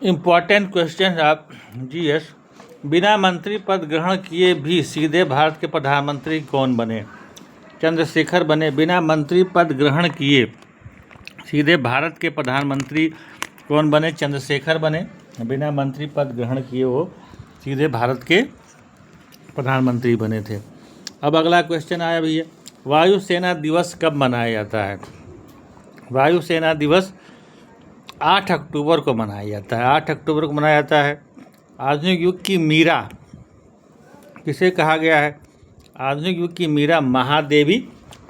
Important question आप GS. बिना मंत्री पद ग्रहण किए भी सीधे भारत के प्रधानमंत्री कौन बने? चंद्रशेखर बने। बिना मंत्री पद ग्रहण किए सीधे भारत के प्रधानमंत्री कौन बने? चंद्रशेखर बने। बिना मंत्री पद ग्रहण किए वो सीधे भारत के प्रधानमंत्री बने थे। अब अगला क्वेश्चन आया भैया, वायुसेना दिवस कब मनाया जाता है? वायुसेना दिवस 8 अक्टूबर को मनाया जाता है। 8 अक्टूबर को मनाया जाता है। आधुनिक युग की मीरा किसे कहा गया है? आधुनिक युग की मीरा महादेवी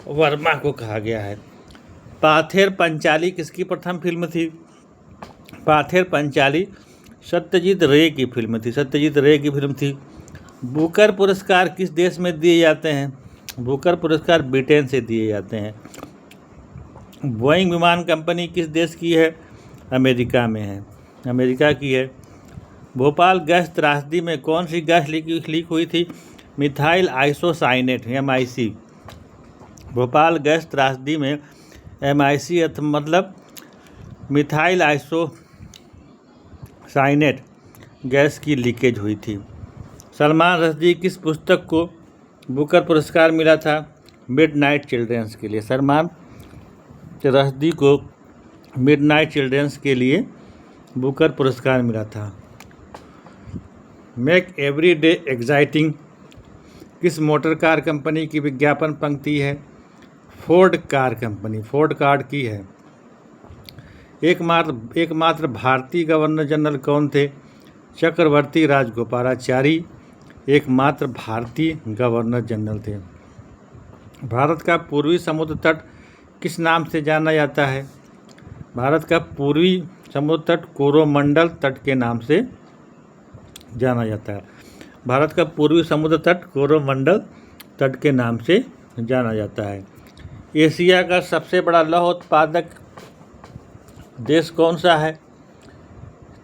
वर्मा को कहा गया है। पाथेर पंचाली किसकी प्रथम फिल्म थी? पाथेर पंचाली सत्यजीत रे की फिल्म थी। सत्यजीत रे की फिल्म थी। बुकर पुरस्कार किस देश में दिए जाते हैं? बुकर पुरस्कार ब्रिटेन से दिए जाते हैं। बोइंग विमान कंपनी किस देश की है? अमेरिका में है, अमेरिका की है। भोपाल गैस त्रासदी में कौन सी गैस लीक हुई थी? Methyl isocyanate MIC। Bhopal gas त्रासदी में MIC मतलब मिथाइल आइसोसाइनेट गैस की लीकेज हुई थी। सलमान रश्दी किस पुस्तक को बुकर पुरस्कार मिला था? मिडनाइट चिल्ड्रंस के लिए। सलमान रश्दी को मिडनाइट चिल्ड्रंस के लिए बुकर पुरस्कार मिला था। मेक एवरी डे एक्साइटिंग किस मोटर कार कंपनी की विज्ञापन पंक्ति है? Ford car company, Ford car की है। एकमात्र भारतीय गवर्नर जनरल कौन थे? चक्रवर्ती राजगोपालाचारी एकमात्र भारतीय गवर्नर जनरल थे। भारत का पूर्वी समुद्र तट किस नाम से जाना जाता है? भारत का पूर्वी समुद्र तट कोरोमंडल तट के नाम से जाना जाता है। भारत का पूर्वी समुद्र तट कोरोमंडल तट के नाम से जाना जाता है। एशिया का सबसे बड़ा लौह उत्पादक देश कौन सा है?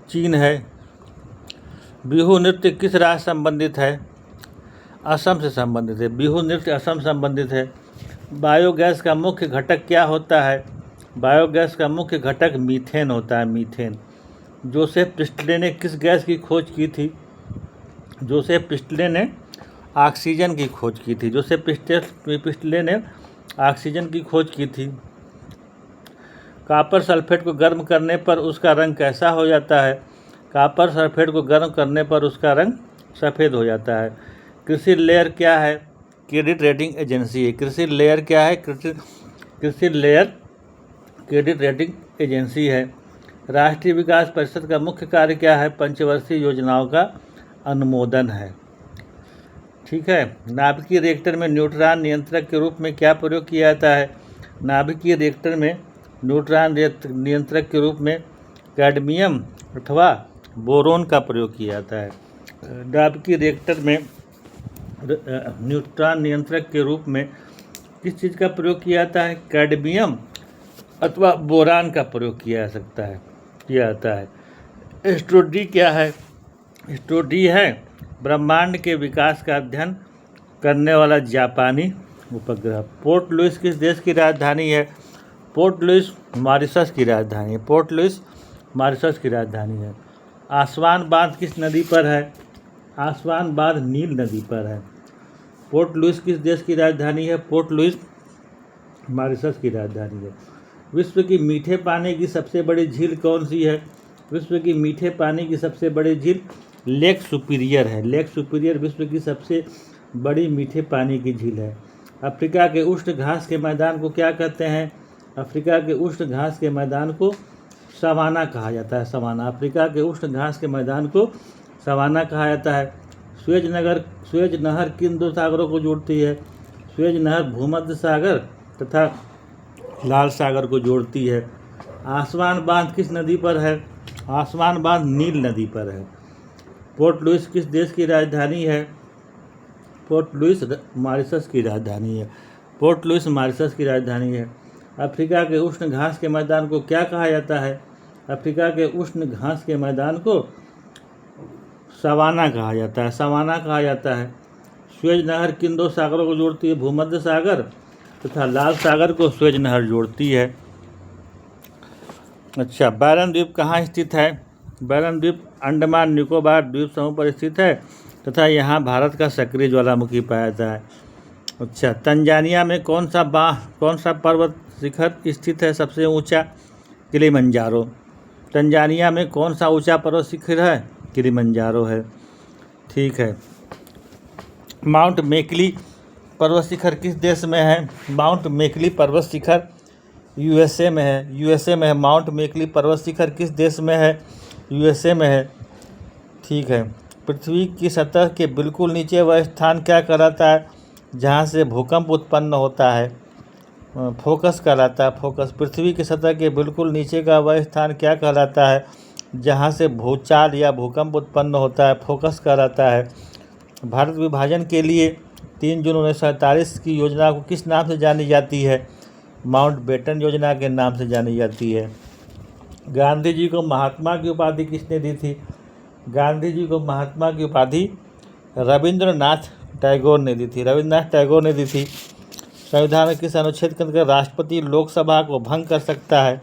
चीन है। बिहू नृत्य किस राज्य से संबंधित है? असम से संबंधित है। बिहू नृत्य असम संबंधित है। बायोगैस का मुख्य घटक क्या होता है? बायोगैस का मुख्य घटक मीथेन होता है, मीथेन। जोसेफ प्रिस्टले ने किस गैस की खोज की थी? जोसेफ प्रिस्टले ने ऑक्सीजन की खोज की थी। जोसेफ प्रिस्टले ने ऑक्सीजन की खोज की थी। कॉपर सल्फेट को गर्म करने पर उसका रंग कैसा हो जाता है? कॉपर सल्फेट को गर्म करने पर उसका रंग सफ़ेद हो जाता है। क्रिसिल लेयर क्या है? क्रेडिट रेटिंग एजेंसी है। क्रिसिल लेयर क्या है? CRISIL layer credit rating agency है। राष्ट्रीय विकास परिषद का मुख्य कार्य क्या है? पंचवर्षीय योजनाओं का अनुमोदन है। ठीक है। नाभिकीय रिएक्टर में न्यूट्रॉन नियंत्रक के रूप में क्या प्रयोग किया जाता है? नाभिकीय रिएक्टर में न्यूट्रॉन नियंत्रक के रूप में कैडमियम अथवा बोरोन का प्रयोग किया जाता है। नाभिकीय रिएक्टर में न्यूट्रॉन नियंत्रक के रूप में किस चीज़ का प्रयोग किया जाता है? कैडमियम अथवा बोरान का प्रयोग किया जाता है। एस्ट्रोडी क्या है? एस्ट्रोडी है ब्रह्मांड के विकास का अध्ययन करने वाला जापानी उपग्रह। पोर्ट लुइस किस देश की राजधानी है? पोर्ट लुइस मॉरिशस की राजधानी है। पोर्ट लुइस मॉरिशस की राजधानी है। आसवान बांध किस नदी पर है? आसवान बांध नील नदी पर है। पोर्ट लुइस किस देश की राजधानी है? पोर्ट लुइस मॉरिशस की राजधानी है। विश्व की मीठे पानी की सबसे बड़ी झील कौन सी है? विश्व की मीठे पानी की सबसे बड़ी झील लेक सुपीरियर है। लेक सुपीरियर विश्व की सबसे बड़ी मीठे पानी की झील है। अफ्रीका के उष्ण घास के मैदान को क्या कहते हैं? अफ्रीका के उष्ण घास के मैदान को सवाना कहा जाता है। सवाना। अफ्रीका के उष्ण घास के मैदान को सवाना कहा जाता है। स्वेज नहर किन दो सागरों को जोड़ती है? स्वेज नहर भूमध्य सागर तथा लाल सागर को जोड़ती है। आसवान बांध किस नदी पर है? आसवान बांध नील नदी पर है। पोर्ट लुइस किस देश की राजधानी है? पोर्ट लुइस मॉरिशस की राजधानी है। पोर्ट लुइस मॉरिशस की राजधानी है। अफ्रीका के उष्ण घास के मैदान को क्या कहा जाता है? अफ्रीका के उष्ण घास के मैदान को सवाना कहा जाता है। सवाना कहा जाता है। स्वेज नहर किन दो सागरों को जोड़ती है? भूमध्य सागर तथा लाल सागर को स्वेज नहर जोड़ती है। अच्छा, बैरन द्वीप कहाँ स्थित है? बैरन द्वीप अंडमान निकोबार द्वीप समूह पर स्थित है तथा यहाँ भारत का सक्रिय ज्वालामुखी पाया जाता है। अच्छा, तंजानिया में कौन सा पर्वत शिखर स्थित है सबसे ऊंचा? किलिमंजारो। तंजानिया में कौन सा ऊंचा पर्वत शिखर है? किलिमंजारो है। ठीक है। माउंट मेकली पर्वत शिखर किस देश में है? माउंट मेकली पर्वत शिखर यूएसए में है। यूएसए में है। माउंट मेकली पर्वत शिखर किस देश में है? यूएसए में है। ठीक है। पृथ्वी की सतह के बिल्कुल नीचे वह स्थान क्या कहलाता है जहाँ से भूकंप उत्पन्न होता है? फोकस कहलाता है। फोकस। पृथ्वी की सतह के बिल्कुल नीचे का वह स्थान क्या कहलाता है जहाँ से भूचाल या भूकंप उत्पन्न होता है? फोकस कहलाता है। भारत विभाजन के लिए 3 जून 1947 की योजना को किस नाम से जानी जाती है? माउंटबेटन योजना के नाम से जानी जाती है। गांधी जी को महात्मा की उपाधि किसने दी थी? गांधी जी को महात्मा की उपाधि रविंद्रनाथ टैगोर ने दी थी। रविंद्रनाथ टैगोर ने दी थी। संविधान के किस अनुच्छेद के अंतर्गत राष्ट्रपति लोकसभा को भंग कर सकता है?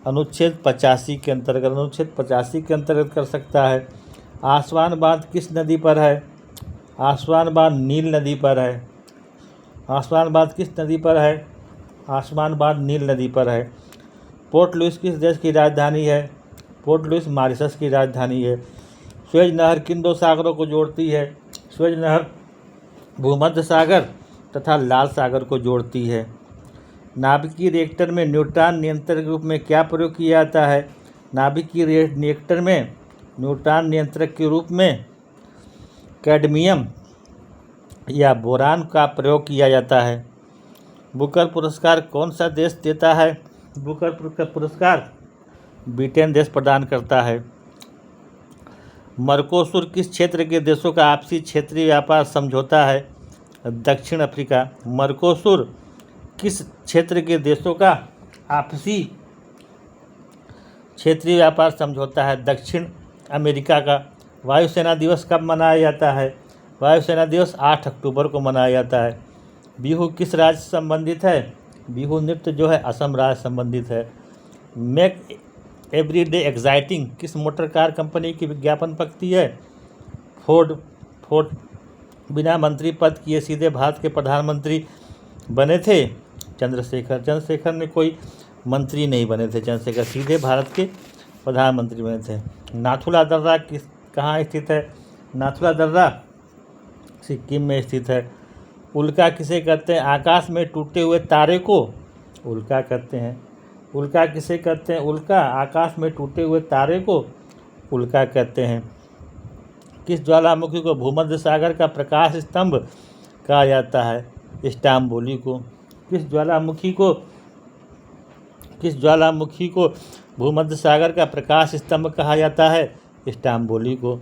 अनुच्छेद 85 के अंतर्गत। अनुच्छेद 85 के अंतर्गत कर सकता है। आसवान बांध किस नदी पर है? आसवान बांध नील नदी पर है। आसवान बांध किस नदी पर है? आसवान बांध नील नदी पर है। पोर्ट लुइस किस देश की राजधानी है? पोर्ट लुइस मॉरिशस की राजधानी है। स्वेज नहर किन 2 सागरों को जोड़ती है? स्वेज नहर भूमध्य सागर तथा लाल सागर को जोड़ती है। नाभिकीय रिएक्टर में न्यूट्रॉन नियंत्रक के रूप में क्या प्रयोग किया जाता है? नाभिकीय रिएक्टर में न्यूट्रॉन नियंत्रक के रूप में कैडमियम या बोरान का प्रयोग किया जाता है। बुकर पुरस्कार कौन सा देश देता है? बुकर पुरस्कार ब्रिटेन देश प्रदान करता है। मर्कोसुर किस क्षेत्र के देशों का आपसी क्षेत्रीय व्यापार समझौता है? दक्षिण अफ्रीका। मर्कोसुर किस क्षेत्र के देशों का आपसी क्षेत्रीय व्यापार समझौता है? दक्षिण अमेरिका का। वायुसेना दिवस कब मनाया जाता है? वायुसेना दिवस 8 अक्टूबर को मनाया जाता है। बिहू किस राज्य से संबंधित है? बिहू नृत्य जो है असम राज्य संबंधित है। मेक एवरीडे एक्साइटिंग किस मोटर कार कंपनी की विज्ञापन पंक्ति है? फोर्ड। बिना मंत्री पद किए सीधे भारत के प्रधानमंत्री बने थे चंद्रशेखर। चंद्रशेखर ने कोई मंत्री नहीं बने थे। चंद्रशेखर सीधे भारत के प्रधानमंत्री बने थे। नाथुला दर्रा कहाँ स्थित है? नाथुला दर्रा सिक्किम में स्थित है। उल्का किसे कहते हैं? आकाश में टूटे हुए तारे को उल्का कहते हैं। उल्का किसे कहते हैं? उल्का आकाश में टूटे हुए तारे को उल्का कहते हैं। किस ज्वालामुखी को भूमध्य सागर का प्रकाश स्तंभ कहा जाता है? स्टाम्बोली को। किस ज्वालामुखी को भूमध्य सागर का प्रकाश स्तंभ कहा जाता है? स्टाम्बोली को।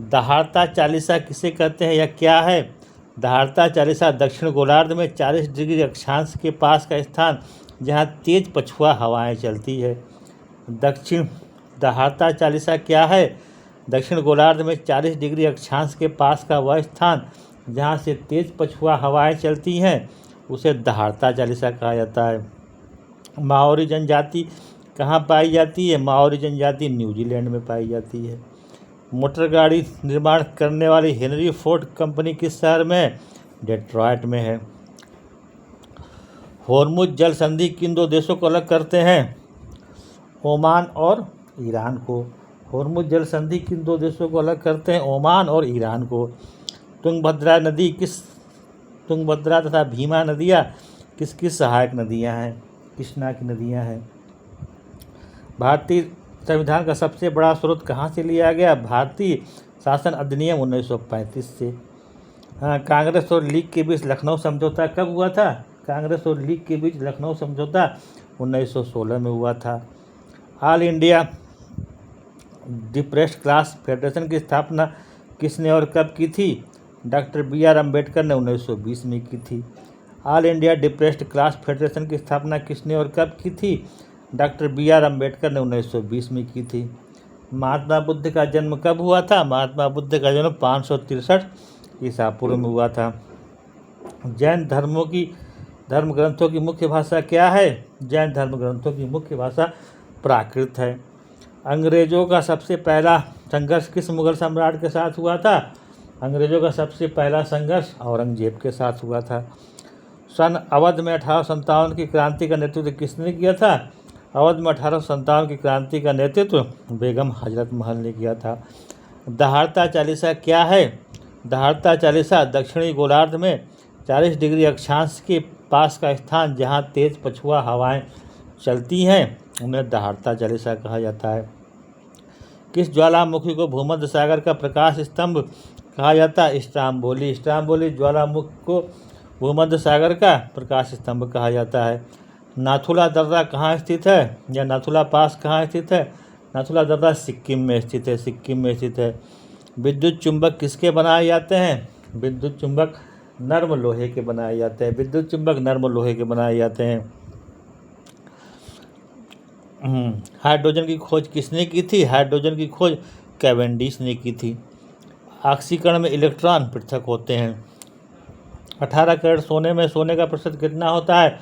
दहाड़ता चालीसा किसे कहते हैं या क्या है? दहाड़ता चालीसा दक्षिण गोलार्ध में 40 डिग्री अक्षांश के पास का स्थान जहाँ तेज पछुआ हवाएं चलती है। दहाड़ता चालीसा क्या है? दक्षिण गोलार्ध में 40 डिग्री अक्षांश के पास का वह स्थान जहाँ से तेज पछुआ हवाएं चलती हैं उसे दहाड़ता चालीसा कहा जाता है। माओरी जनजाति कहाँ पाई जाती है? माओरी जनजाति न्यूजीलैंड में पाई जाती है। मोटर गाड़ी निर्माण करने वाली हेनरी फोर्ड कंपनी किस शहर में है? डेट्रॉयट में है। होर्मुज जल संधि किन 2 देशों को अलग करते हैं? ओमान और ईरान को। होर्मुज जल संधि किन 2 देशों को अलग करते हैं? ओमान और ईरान को। तुंगभद्रा तथा भीमा नदियाँ किसकी सहायक नदियाँ हैं? कृष्णा की नदियाँ हैं। भारतीय संविधान का सबसे बड़ा स्रोत कहाँ से लिया गया? भारतीय शासन अधिनियम 1935 से। हाँ, कांग्रेस और लीग के बीच लखनऊ समझौता कब हुआ था? कांग्रेस और लीग के बीच लखनऊ समझौता 1916 में हुआ था। All India depressed class federation की स्थापना किसने और कब की थी? डॉक्टर BR अम्बेडकर ने 1920 में की थी। All India depressed class federation की स्थापना किसने और कब की थी? डॉक्टर BR अम्बेडकर ने 1920 में की थी। महात्मा बुद्ध का जन्म कब हुआ था? महात्मा बुद्ध का जन्म 563 ईसा पूर्व में हुआ था। जैन धर्म ग्रंथों की मुख्य भाषा क्या है? जैन धर्म ग्रंथों की मुख्य भाषा प्राकृत है। अंग्रेज़ों का सबसे पहला संघर्ष किस मुग़ल सम्राट के साथ हुआ था? अंग्रेज़ों का सबसे पहला संघर्ष औरंगजेब के साथ हुआ था। सन अवध में 1857 की क्रांति का नेतृत्व किसने किया था? अवध में 1857 की क्रांति का नेतृत्व बेगम हजरत महल ने किया था। दहाड़ता चालीसा क्या है? दहाड़ता चालीसा दक्षिणी गोलार्ध में 40 डिग्री अक्षांश के पास का स्थान जहाँ तेज पछुआ हवाएं चलती हैं उन्हें दहाड़ता चालीसा कहा जाता है। किस ज्वालामुखी को भूमध्य सागर का प्रकाश स्तंभ कहा जाता है? स्ट्राम्बोली। स्ट्राम्बोली ज्वालामुखी को भूमध्य सागर का प्रकाश स्तंभ कहा जाता है। नाथुला दर्रा कहाँ स्थित है या नाथुला पास कहाँ स्थित है? नाथुला दर्रा सिक्किम में स्थित है। सिक्किम में स्थित है। विद्युत चुंबक किसके बनाए जाते हैं? विद्युत चुंबक नर्म लोहे के बनाए जाते हैं। विद्युत चुंबक नर्म लोहे के बनाए जाते हैं। हाइड्रोजन की खोज किसने की थी? हाइड्रोजन की खोज कैवेंडिश ने की थी। ऑक्सीकरण में इलेक्ट्रॉन पृथक होते हैं। 18 कैरेट सोने में सोने का प्रतिशत कितना होता है?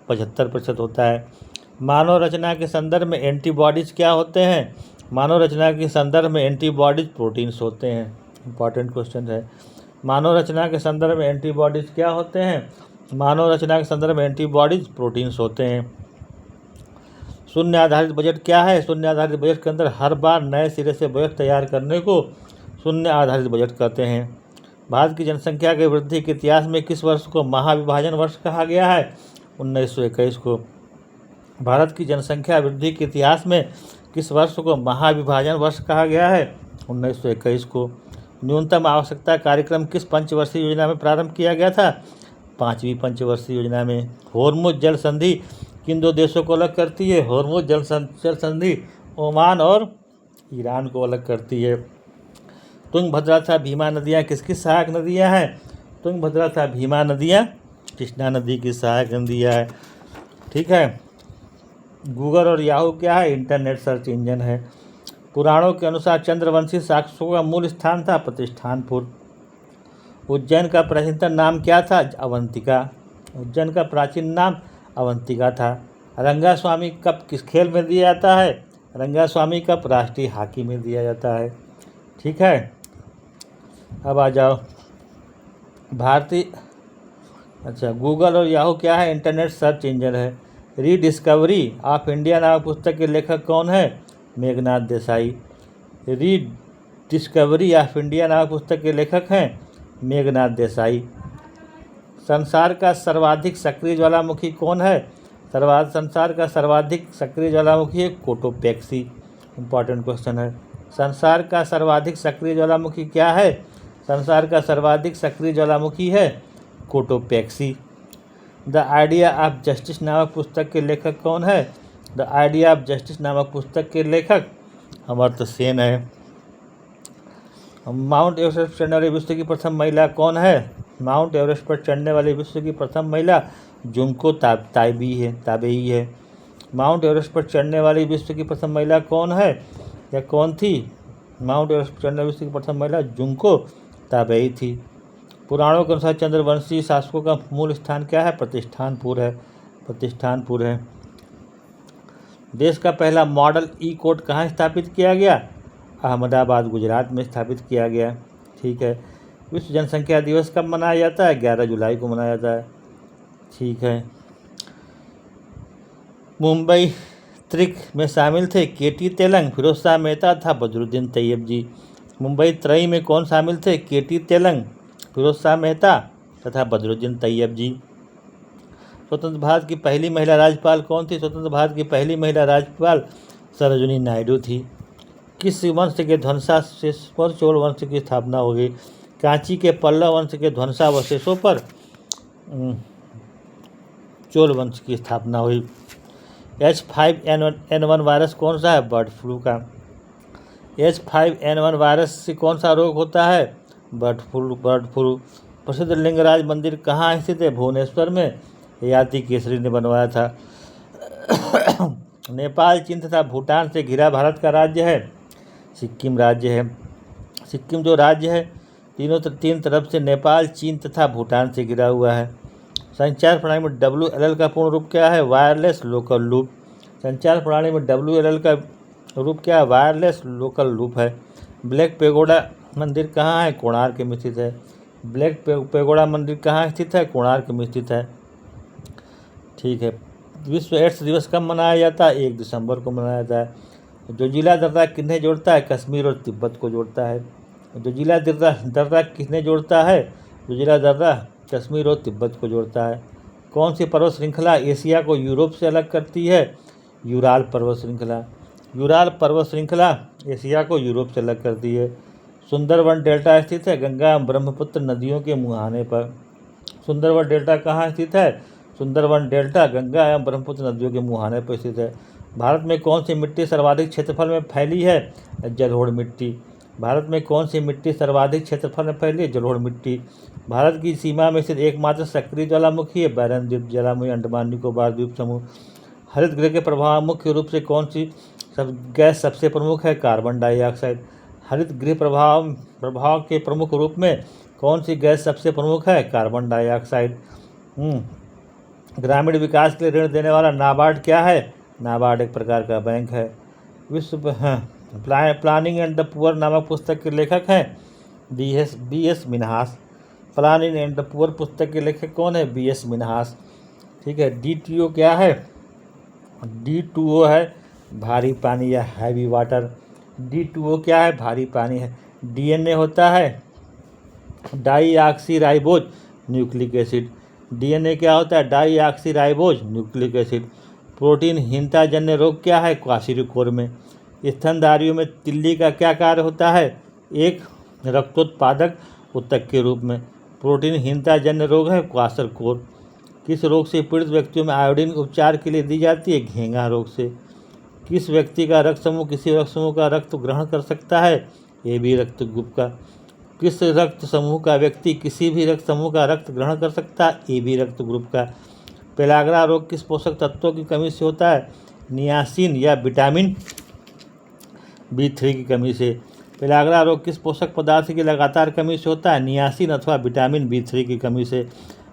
75% होता है। मानव रचना के संदर्भ में एंटीबॉडीज क्या होते हैं? मानव रचना के संदर्भ में एंटीबॉडीज प्रोटीन्स होते हैं। इंपॉर्टेंट क्वेश्चन है। मानव रचना के संदर्भ में एंटीबॉडीज क्या होते हैं? मानव रचना के संदर्भ में एंटीबॉडीज प्रोटीन्स होते हैं। शून्य आधारित बजट क्या है? शून्य आधारित बजट के अंदर हर बार नए सिरे से बजट तैयार करने को शून्य आधारित बजट कहते हैं। भारत की जनसंख्या के वृद्धि के इतिहास में किस वर्ष को महाविभाजन वर्ष कहा गया है? 1921 को। भारत की जनसंख्या वृद्धि के इतिहास में किस वर्ष को महाविभाजन वर्ष कहा गया है? 1921 को। न्यूनतम आवश्यकता कार्यक्रम किस पंचवर्षीय योजना में प्रारंभ किया गया था? 5वीं पंचवर्षीय योजना में। होर्मुज जल संधि किन दो देशों को अलग करती है? होर्मुज जल संधि ओमान और ईरान को अलग करती है। तुंगभद्रा तथा भीमा नदियाँ किसकी सहायक नदियाँ हैं? तुंगभद्रा तथा भीमा नदियाँ कृष्णा नदी की सहायक नदियाँ है। ठीक है। गूगल और याहू क्या है? इंटरनेट सर्च इंजन है। पुराणों के अनुसार चंद्रवंशी शासकों का मूल स्थान था प्रतिष्ठानपुर। उज्जैन का प्राचीनतम नाम क्या था? अवंतिका। उज्जैन का प्राचीन नाम अवंतिका था। रंगास्वामी कप किस खेल में दिया जाता है? रंगास्वामी कप राष्ट्रीय हॉकी में दिया जाता है। ठीक है। अब आ जाओ गूगल और याहू क्या है? इंटरनेट सर्च इंजन है। रीडिस्कवरी ऑफ इंडिया नामक पुस्तक के लेखक कौन है? Meghnath Desai. Rediscovery of India नामक पुस्तक के लेखक हैं मेघनाथ देसाई। संसार का सर्वाधिक सक्रिय ज्वालामुखी कौन है? संसार का सर्वाधिक सक्रिय ज्वालामुखी है कोटोपैक्सी। इंपॉर्टेंट क्वेश्चन है। संसार का सर्वाधिक सक्रिय ज्वालामुखी क्या है? संसार का सर्वाधिक सक्रिय ज्वालामुखी है Cotopaxi. The idea of justice नामक पुस्तक के लेखक कौन है? द आइडिया ऑफ जस्टिस नामक पुस्तक के लेखक अमर्त्य सेन है। माउंट एवरेस्ट पर चढ़ने वाली विश्व की प्रथम महिला कौन है? माउंट एवरेस्ट पर चढ़ने वाली विश्व की प्रथम महिला जुंको ताबेई है। माउंट एवरेस्ट पर चढ़ने वाली विश्व की प्रथम महिला कौन है या कौन थी? माउंट एवरेस्ट पर चढ़ने वाली विश्व की प्रथम महिला जुंको ताबेई थी। पुराणों के अनुसार चंद्रवंशी शासकों का मूल स्थान क्या है? प्रतिष्ठानपुर है। देश का पहला मॉडल ई कोर्ट कहाँ स्थापित किया गया? अहमदाबाद गुजरात में स्थापित किया गया। ठीक है। विश्व जनसंख्या दिवस कब मनाया जाता है? 11 जुलाई को मनाया जाता है। ठीक है। मुंबई त्रिक में शामिल थे केटी तेलंग, फिरोज शाह मेहता तथा बदरुद्दीन तैयब जी। मुंबई त्रयी में कौन शामिल थे? केटी तेलंग, फिरोज शाह मेहता तथा बदरुद्दीन तैयब जी। स्वतंत्र भारत की पहली महिला राज्यपाल कौन थी? स्वतंत्र भारत की पहली महिला राज्यपाल सरोजिनी नायडू थी। किस वंश के ध्वंसावशेष पर चोल वंश की स्थापना हो गई? कांची के पल्लव वंश के ध्वंसावशेषों पर चोल वंश की स्थापना हुई। H5N1 वायरस कौन सा है? बर्ड फ्लू का। H5N1 वायरस से कौन सा रोग होता है? Bird flu. प्रसिद्ध लिंगराज मंदिर कहाँ स्थित है? भुवनेश्वर में। याति केसरी ने बनवाया था। नेपाल, चीन तथा भूटान से घिरा भारत का राज्य है सिक्किम राज्य है। सिक्किम जो राज्य है तीन तरफ से नेपाल, चीन तथा भूटान से घिरा हुआ है। संचार प्रणाली में WLL का पूर्ण रूप क्या है? Wireless local loop. संचार प्रणाली में WLL का रूप क्या है? वायरलेस लोकल लूप है। ब्लैक पेगोडा मंदिर कहाँ है? कोणार्क में स्थित है। ब्लैक पेगोडा मंदिर कहाँ स्थित है? कोणार्क में स्थित है। ठीक है। विश्व एड्स दिवस कब मनाया जाता है? 1 दिसंबर को मनाया जाता है। जो जिला दर्रा किन्हें जोड़ता है? कश्मीर और तिब्बत को जोड़ता है। जो जिला दर्रा किन्हें जोड़ता है? जो जिला दर्रा कश्मीर और तिब्बत को जोड़ता है। कौन सी पर्वत श्रृंखला एशिया को यूरोप से अलग करती है? यूराल पर्वत श्रृंखला। यूराल पर्वत श्रृंखला एशिया को यूरोप से अलग करती है। सुंदरवन डेल्टा स्थित है गंगा एवं ब्रह्मपुत्र नदियों के मुहाने पर। सुंदरवन डेल्टा कहाँ स्थित है? सुंदरवन डेल्टा गंगा एवं ब्रह्मपुत्र नदियों के मुहाने पर स्थित है। भारत में कौन सी मिट्टी सर्वाधिक क्षेत्रफल में फैली है? जलोढ़ मिट्टी। भारत में कौन सी मिट्टी सर्वाधिक क्षेत्रफल में फैली है? जलोढ़ मिट्टी। भारत की सीमा में स्थित एकमात्र सक्रिय ज्वालामुखी है बैरन द्वीप ज्वालामुखी, अंडमान निकोबार द्वीप समूह। हरित गृह के प्रभाव मुख्य रूप से कौन सी गैस सबसे प्रमुख है? Carbon dioxide. हरित गृह प्रभाव के प्रमुख रूप में कौन सी गैस सबसे प्रमुख है? Carbon dioxide. ग्रामीण विकास के लिए ऋण देने वाला नाबार्ड क्या है? नाबार्ड एक प्रकार का बैंक है। विश्व प्लानिंग एंड द पुअर नामक पुस्तक के लेखक हैं B S Minhas. Planning and the poor पुस्तक के लेखक कौन है? बी.एस. मिन्हास। ठीक है। D2O क्या है? D2O है भारी पानी या हैवी वाटर। D2O क्या है? भारी पानी है। DNA होता है डाईऑक्सीराइबोज न्यूक्लिक एसिड। DNA क्या होता है? डाईऑक्सीराइबोज न्यूक्लिक एसिड। प्रोटीनहीनता जन्य रोग क्या है? क्वाशिरिकोर में। स्तनधारियों में तिल्ली का क्या कार्य होता है? एक रक्तोत्पादक ऊतक के रूप में। प्रोटीनहीनता जन्य रोग है क्वाशरकोर। किस रोग से पीड़ित व्यक्तियों में आयोडीन उपचार के लिए दी जाती है? घेंघा रोग से। किस व्यक्ति का रक्त समूह किसी रक्त समूह का रक्त ग्रहण कर सकता है? AB रक्त ग्रुप का। किस रक्त समूह का व्यक्ति किसी भी रक्त समूह का रक्त ग्रहण कर सकता है? AB रक्त ग्रुप का। पेलाग्रा रोग किस पोषक तत्वों की कमी से होता है? नियासिन या विटामिन B3 की कमी से। पेलाग्रा रोग किस पोषक पदार्थ की लगातार कमी से होता है? नियासिन अथवा विटामिन B3 की कमी से।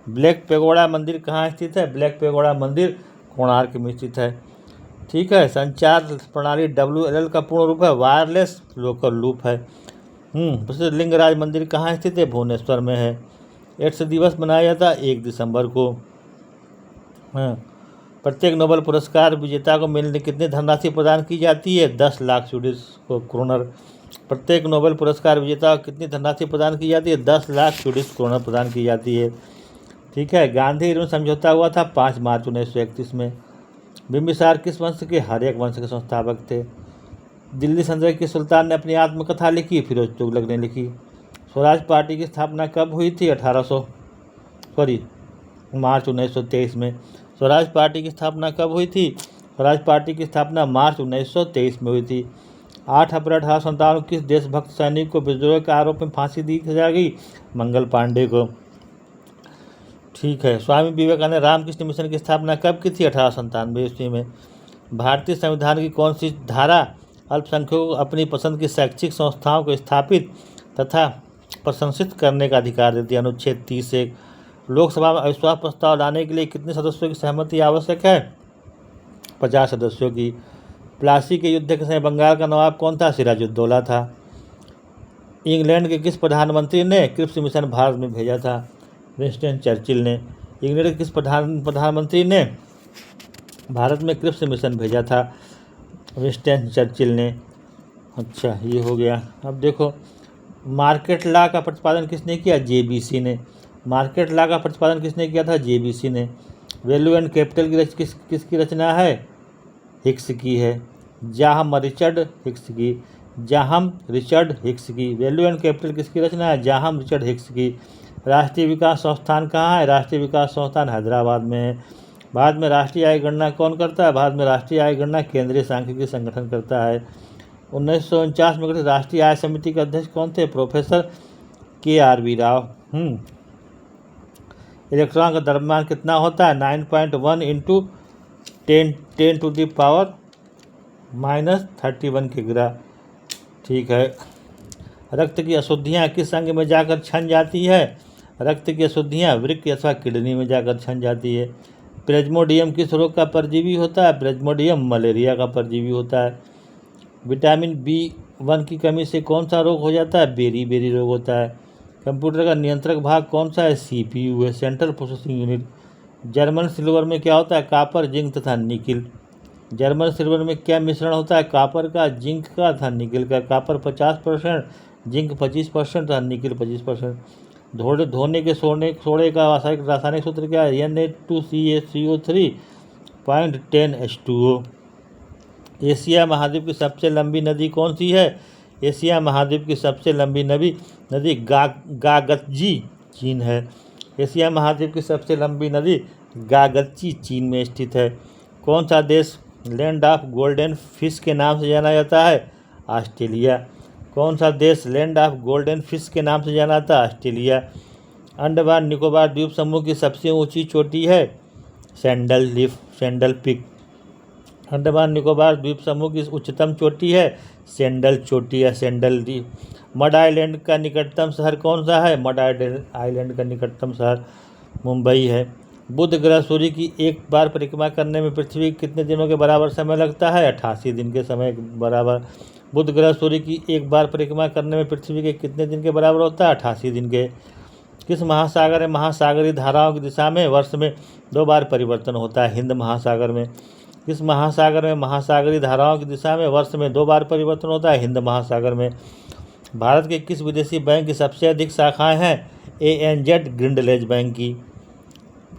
ब्लैक पेगोडा मंदिर कहाँ स्थित है? ब्लैक पेगोडा मंदिर कोणार्क में स्थित है। ठीक है। संचार प्रणाली WLL का पूर्ण रूप है वायरलेस लोकल लूप है। प्रसिद्ध लिंगराज मंदिर कहाँ स्थित है? भुवनेश्वर में है। एड्स दिवस मनाया जाता है 1 दिसंबर को। प्रत्येक नोबेल पुरस्कार विजेता को मिलने कितनी धनराशि प्रदान की जाती है? 10 लाख स्वीडिश क्रोनर। प्रत्येक नोबेल पुरस्कार विजेता को कितनी धनराशि प्रदान की जाती है? 10 लाख स्वीडिश क्रोनर प्रदान की जाती है। ठीक है। गांधी इरविन समझौता हुआ था 5 मार्च 1931 में। बिंबिसार किस वंश के? हर्यक वंश के संस्थापक थे। दिल्ली सल्तनत के सुल्तान ने अपनी आत्मकथा लिखी? फिरोज तुगलक ने लिखी। स्वराज पार्टी की स्थापना कब हुई थी? मार्च 1923 में। स्वराज पार्टी की स्थापना कब हुई थी? स्वराज पार्टी की स्थापना मार्च 1923 में हुई थी। 8 अप्रैल 1857 किस देशभक्त सैनिक को विद्रोह के आरोप में फांसी दी गई? मंगल पांडे को। ठीक है। स्वामी विवेकानंद रामकृष्ण मिशन की स्थापना कब की थी? 1897 ईस्वी में। भारतीय संविधान की कौन सी धारा अल्पसंख्यकों को अपनी पसंद की शैक्षिक संस्थाओं को स्थापित तथा प्रशंसित करने का अधिकार देती है? अनुच्छेद 30(1). लोकसभा में अविश्वास प्रस्ताव लाने के लिए कितने सदस्यों की सहमति आवश्यक है? 50 सदस्यों की। प्लासी के युद्ध के समय बंगाल का नवाब कौन था? सिराजुद्दौला था। इंग्लैंड के किस प्रधानमंत्री ने क्रिप्स मिशन भारत में भेजा था? विंस्टन चर्चिल ने। इंग्लैंड के किस प्रधानमंत्री ने भारत में क्रिप्स मिशन भेजा था? विंस्टन चर्चिल ने। अच्छा, ये हो गया। अब देखो, मार्केट लॉ का प्रतिपादन किसने किया? JBC ने। मार्केट लॉ का प्रतिपादन किसने किया था? JBC ने। वैल्यू एंड कैपिटल की किसकी रचना है? हिक्स की है। जाहम रिचर्ड हिक्स की। वैल्यू एंड कैपिटल किसकी रचना है? जाहम रिचर्ड हिक्स की। राष्ट्रीय विकास संस्थान कहाँ है? राष्ट्रीय विकास संस्थान हैदराबाद में है। भारत में राष्ट्रीय आय गणना कौन करता है? भारत में राष्ट्रीय आय गणना केंद्रीय सांख्यिकी संगठन करता है। 1949 में गठित राष्ट्रीय आय समिति के अध्यक्ष कौन थे? Professor KRV Rao. इलेक्ट्रॉन का द्रव्यमान कितना होता है? 9.1 × 10⁻³ किग्रा। ठीक है। रक्त की अशुद्धियाँ किस अंग में जाकर छन जाती है? रक्त की अशुद्धियाँ वृक्क अथवा किडनी में जाकर छन जाती है। प्लेज्मोडियम किस रोग का परजीवी होता है? प्लेज्मोडियम मलेरिया का परजीवी होता है। विटामिन B1 की कमी से कौन सा रोग हो जाता है? बेरी रोग होता है। कंप्यूटर का नियंत्रक भाग कौन सा है? CPU है, central processing unit. German silver में क्या होता है? कॉपर, जिंक तथा निकिल। जर्मन सिल्वर में क्या मिश्रण होता है? कॉपर का, जिंक का तथा निकिल का। कॉपर 50%, जिंक 25% तथा निकिल 25%। धोने के सोडे का रासायनिक सूत्र क्या है? Na2CaCO3.10H2O। एशिया महाद्वीप की सबसे लंबी नदी कौन सी है? एशिया महाद्वीप की सबसे लंबी नदी गागत्जी चीन है। एशिया महाद्वीप की सबसे लंबी नदी गागत्ची चीन में स्थित है। कौन सा देश लैंड ऑफ गोल्डन फिश के नाम से जाना जाता है? ऑस्ट्रेलिया। कौन सा देश लैंड ऑफ गोल्डन फिश के नाम से जाना जाता है? ऑस्ट्रेलिया। अंडमान निकोबार द्वीप समूह की सबसे ऊंची चोटी है? Sandal peak. अंडमान निकोबार द्वीप समूह की उच्चतम चोटी है? सैंडल चोटी या सैंडल द्वीप। मड आइलैंड का निकटतम शहर कौन सा है? मड आइलैंड का निकटतम शहर मुंबई है। बुध ग्रह सूर्य की एक बार परिक्रमा करने में पृथ्वी के कितने दिनों के बराबर समय लगता है? 88 दिन के समय बराबर। बुध ग्रह सूर्य की एक बार परिक्रमा करने में पृथ्वी के कितने दिन के बराबर होता है? 88 दिन के। किस महासागर में महासागरीय धाराओं की दिशा में वर्ष में 2 बार परिवर्तन होता है? हिंद महासागर में। किस महासागर में महासागरीय धाराओं की दिशा में वर्ष में 2 बार परिवर्तन होता है? हिंद महासागर में। भारत के किस विदेशी बैंक की सबसे अधिक शाखाएं हैं? ANZ ग्रिंडलेज बैंक की।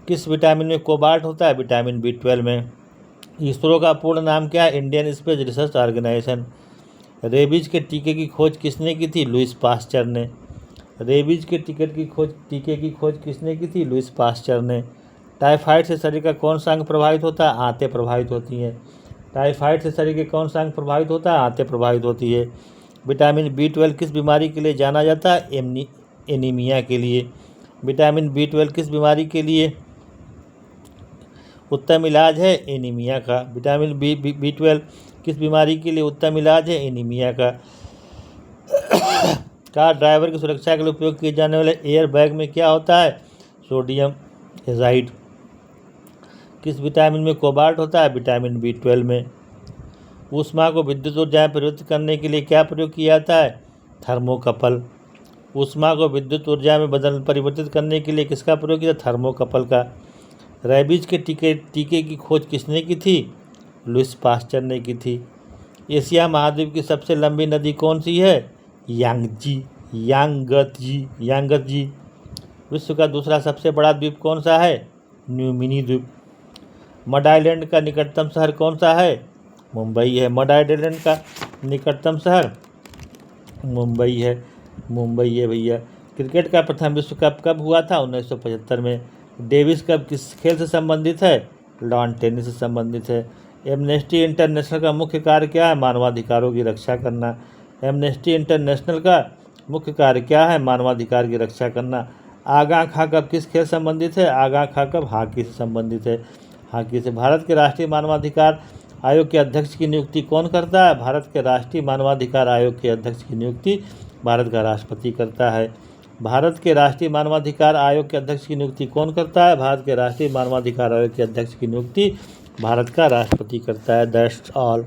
किस विटामिन में कोबाल्ट होता है? विटामिन B12 में। इसरो का पूर्ण नाम क्या है? Indian space research organisation. Rabies के टीके की खोज किसने की थी? लुईस पास्चर ने। रेबीज के टीके की खोज किसने की थी? लुईस पास्चर ने। टाइफाइड से शरीर का कौन सा अंग प्रभावित होता है? आंतें प्रभावित होती हैं। टाइफाइड से शरीर के कौन सा अंग प्रभावित होता है? आंतें प्रभावित होती है। विटामिन B12 किस बीमारी के लिए जाना जाता है? एनीमिया के लिए। विटामिन B12 किस बीमारी के लिए उत्तम इलाज है? एनीमिया का। विटामिन B12 किस बीमारी के लिए उत्तम इलाज है? एनीमिया का। कार ड्राइवर की सुरक्षा के लिए उपयोग किए जाने वाले एयर बैग में क्या होता है? Sodium azide. किस विटामिन में कोबाल्ट होता है? विटामिन B12 में। ऊष्मा को विद्युत ऊर्जा में परिवर्तित करने के लिए क्या प्रयोग किया जाता है? थर्मोकपल। ऊष्मा को विद्युत ऊर्जा में परिवर्तित करने के लिए किसका प्रयोग किया? थर्मोकपल का। रेबीज के टीके की खोज किसने की थी? लुईस पास्चर ने की थी। एशिया महाद्वीप की सबसे लंबी नदी कौन सी है? यांगत्जी। विश्व का दूसरा सबसे बड़ा द्वीप कौन सा है? न्यू मिनी द्वीप। मड आइलैंड का निकटतम शहर कौन सा है? मुंबई है। मड आइलैंड का निकटतम शहर मुंबई है भैया। क्रिकेट का प्रथम विश्व कप कब हुआ था? 1975 में। डेविस कप किस खेल से संबंधित है? लॉन टेनिस से संबंधित है। एमनेस्टी इंटरनेशनल का मुख्य कार्य क्या है? मानवाधिकारों की रक्षा करना। एमनेस्टी इंटरनेशनल का मुख्य कार्य क्या है? मानवाधिकार की रक्षा करना। आगा खां कप किस खेल से संबंधित है? आगा खां कप हॉकी से संबंधित है। हॉकी से। भारत के राष्ट्रीय मानवाधिकार आयोग के अध्यक्ष की नियुक्ति कौन करता है? भारत के राष्ट्रीय मानवाधिकार आयोग के अध्यक्ष की नियुक्ति भारत का राष्ट्रपति करता है। भारत के राष्ट्रीय मानवाधिकार आयोग के अध्यक्ष की नियुक्ति कौन करता है? भारत के राष्ट्रीय मानवाधिकार आयोग के अध्यक्ष की नियुक्ति भारत का राष्ट्रपति करता है। That's all.